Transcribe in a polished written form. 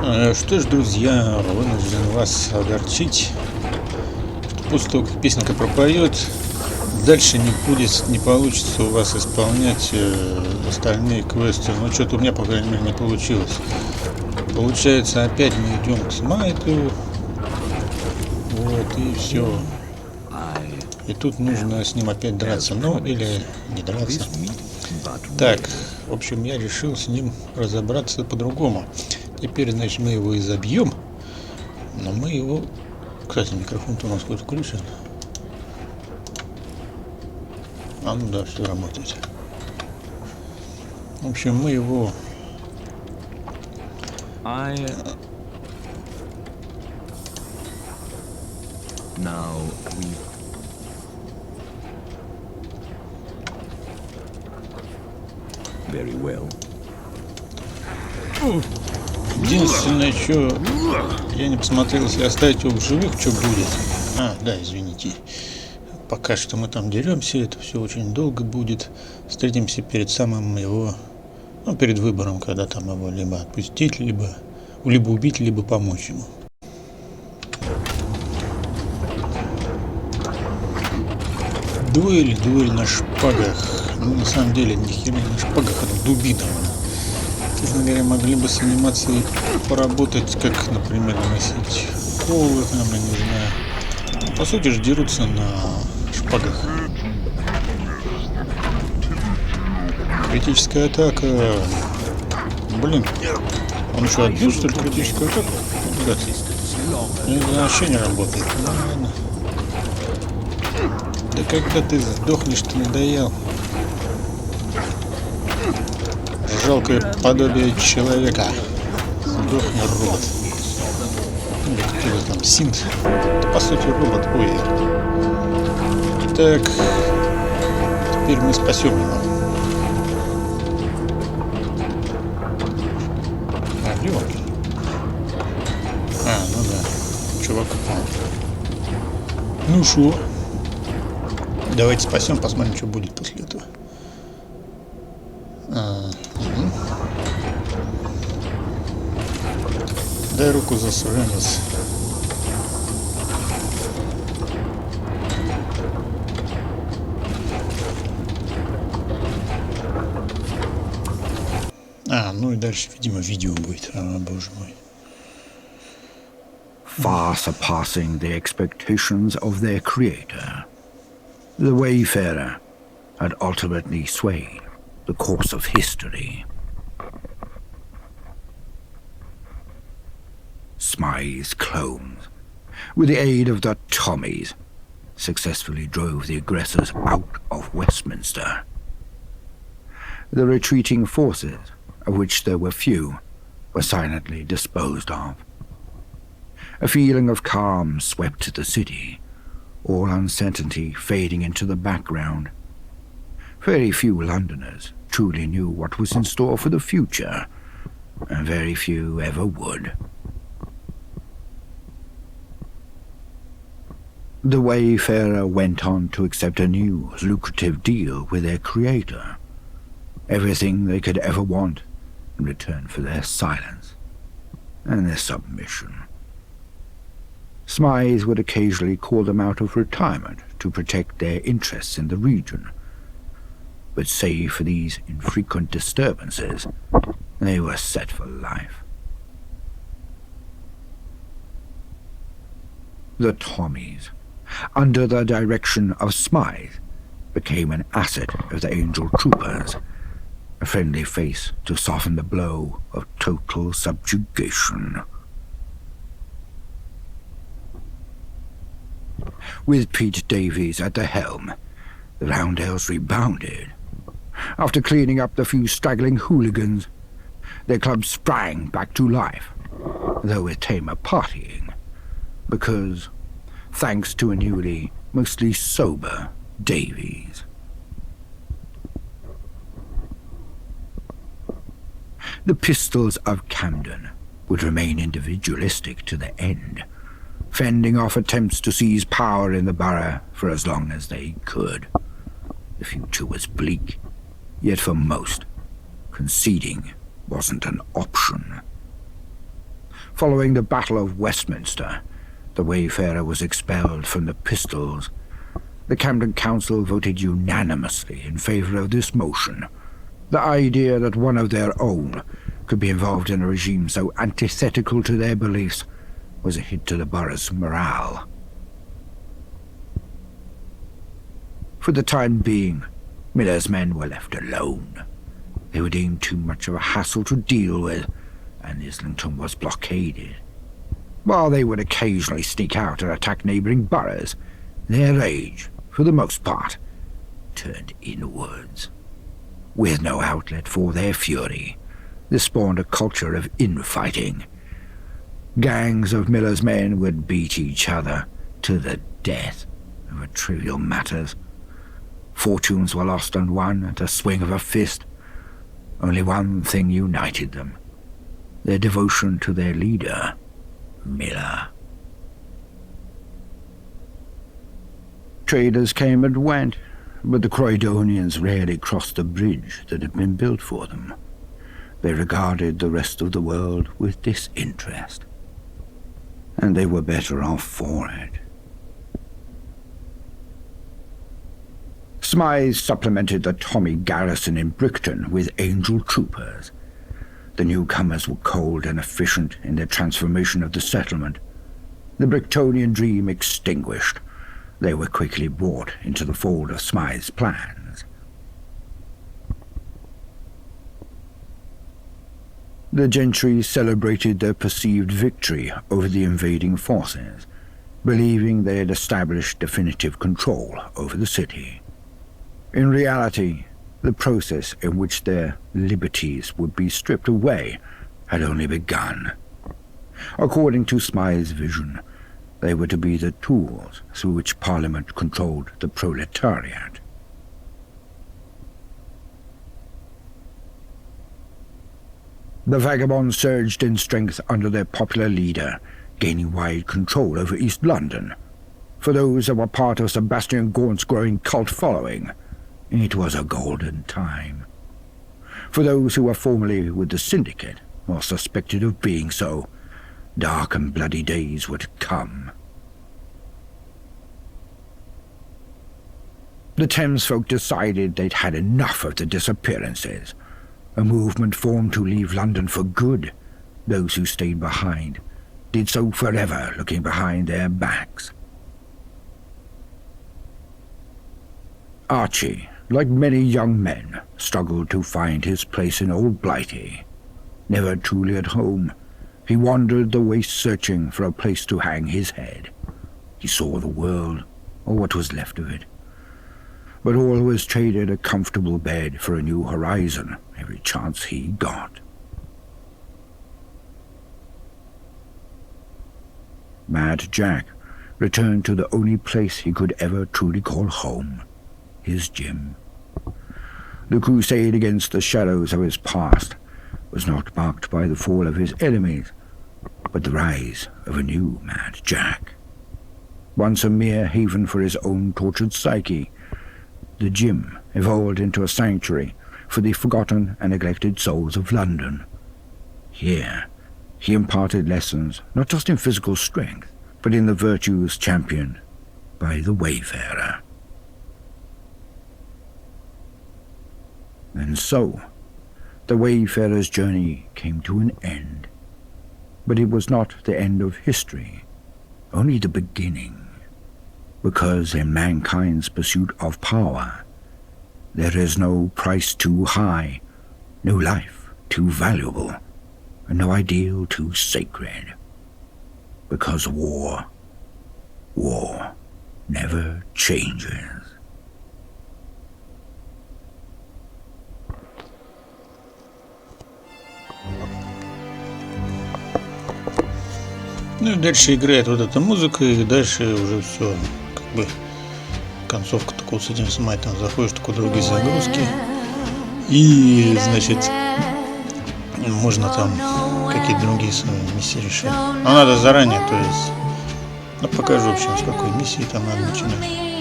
Что ж, друзья, вынужден вас огорчить. После того, как песенка пропоет, дальше не получится у вас исполнять остальные квесты. Ну, что-то у меня, по крайней мере, не получилось. Получается, опять мы идем к Смайту. Вот, и все. И тут нужно с ним опять драться. Ну, или не драться. Так, в общем, я решил с ним разобраться по-другому. Теперь, значит, мы его изобьем. Но мы его... Кстати, микрофон-то у нас хоть включен. А, ну да, все работает. В общем, мы его... Very well. Единственное, что я не посмотрел, если оставить его в живых, что будет. А, да, извините. Пока что мы там деремся, это все очень долго будет. Встретимся перед самым его, ну, перед выбором, когда там его либо отпустить, либо убить, либо помочь ему. Дуэль на шпагах. Ну, на самом деле, ни хера не на шпагах, а на дубинах. Честно говоря, могли бы заниматься и поработать, как, например, носить колы, там, я не знаю. По сути же дерутся на шпагах. Критическая атака. Блин, он еще отбил, что ли, критическую атаку? Да. Это вообще не работает. Ладно. Да когда ты сдохнешь, ты надоел. Жалкое подобие человека. Сдохни, робот. Или какой-то там синт. Это по сути робот. Ой. Так. Теперь мы спасем его. А, лёгкий. А, ну да. Чувак упал. Ну шо? Давайте спасем, посмотрим, что будет после этого. Дай руку, засранец. А, ну и дальше, видимо, видео будет. А, боже мой. Far surpassing the expectations of their creator, the Wayfarer had ultimately swayed the course of history. Smythe's clones, with the aid of the Tommies, successfully drove the aggressors out of Westminster. The retreating forces, of which there were few, were silently disposed of. A feeling of calm swept the city, all uncertainty fading into the background. Very few Londoners truly knew what was in store for the future, and very few ever would. The Wayfarer went on to accept a new, lucrative deal with their creator. Everything they could ever want in return for their silence and their submission. Smythe would occasionally call them out of retirement to protect their interests in the region. But save for these infrequent disturbances, they were set for life. The Tommies, under the direction of Smythe, became an asset of the Angel Troopers, a friendly face to soften the blow of total subjugation. With Pitta Дэвиса at the helm, the Roundels rebounded. After cleaning up the few straggling hooligans, their club sprang back to life, though with tamer partying, because, thanks to a newly, mostly sober Davies. The Pistols of Camden would remain individualistic to the end, fending off attempts to seize power in the borough for as long as they could. The future was bleak, yet for most, conceding wasn't an option. Following the Battle of Westminster, the Wayfarer was expelled from the Pistols. The Camden Council voted unanimously in favour of this motion. The idea that one of their own could be involved in a regime so antithetical to their beliefs was a hit to the borough's morale. For the time being, Miller's men were left alone. They were deemed too much of a hassle to deal with, and Islington was blockaded. While they would occasionally sneak out and attack neighbouring boroughs, their rage, for the most part, turned inwards. With no outlet for their fury, this spawned a culture of infighting. Gangs of Miller's men would beat each other to the death over trivial matters. Fortunes were lost and won at a swing of a fist. Only one thing united them: their devotion to their leader, Miller. Traders came and went, but the Croydonians rarely crossed the bridge that had been built for them. They regarded the rest of the world with disinterest, and they were better off for it. Smythe supplemented the Tommy garrison in Brickton with Angel troopers. The newcomers were cold and efficient in their transformation of the settlement. The Bricktonian dream extinguished, they were quickly brought into the fold of Smythe's plans. The gentry celebrated their perceived victory over the invading forces, believing they had established definitive control over the city. In reality, the process in which their liberties would be stripped away had only begun. According to Smythe's vision, they were to be the tools through which Parliament controlled the proletariat. The vagabonds surged in strength under their popular leader, gaining wide control over East London. For those that were part of Sebastian Gaunt's growing cult following, it was a golden time. For those who were formerly with the Syndicate, or suspected of being so, dark and bloody days would come. The Thamesfolk decided they'd had enough of the disappearances. A movement formed to leave London for good. Those who stayed behind did so forever, looking behind their backs. Archie, like many young men, struggled to find his place in Old Blighty. Never truly at home, he wandered the waste searching for a place to hang his head. He saw the world, or what was left of it, but always traded a comfortable bed for a new horizon every chance he got. Mad Jack returned to the only place he could ever truly call home, his gym. The crusade against the shadows of his past was not marked by the fall of his enemies, but the rise of a new Mad Jack. Once a mere haven for his own tortured psyche, the gym evolved into a sanctuary for the forgotten and neglected souls of London. Here, he imparted lessons not just in physical strength, but in the virtues championed by the Wayfarer. And so, the Wayfarer's journey came to an end. But it was not the end of history, only the beginning. Because in mankind's pursuit of power, there is no price too high, no life too valuable, and no ideal too sacred. Because war never changes. Ну и дальше играет вот эта музыка, и дальше уже все, как бы концовка такого с этим Смайтом, заходишь в такой другие загрузки, и значит можно там какие-то другие свои миссии решать. Но надо заранее, то есть, ну покажу в общем с какой миссии там надо начинать.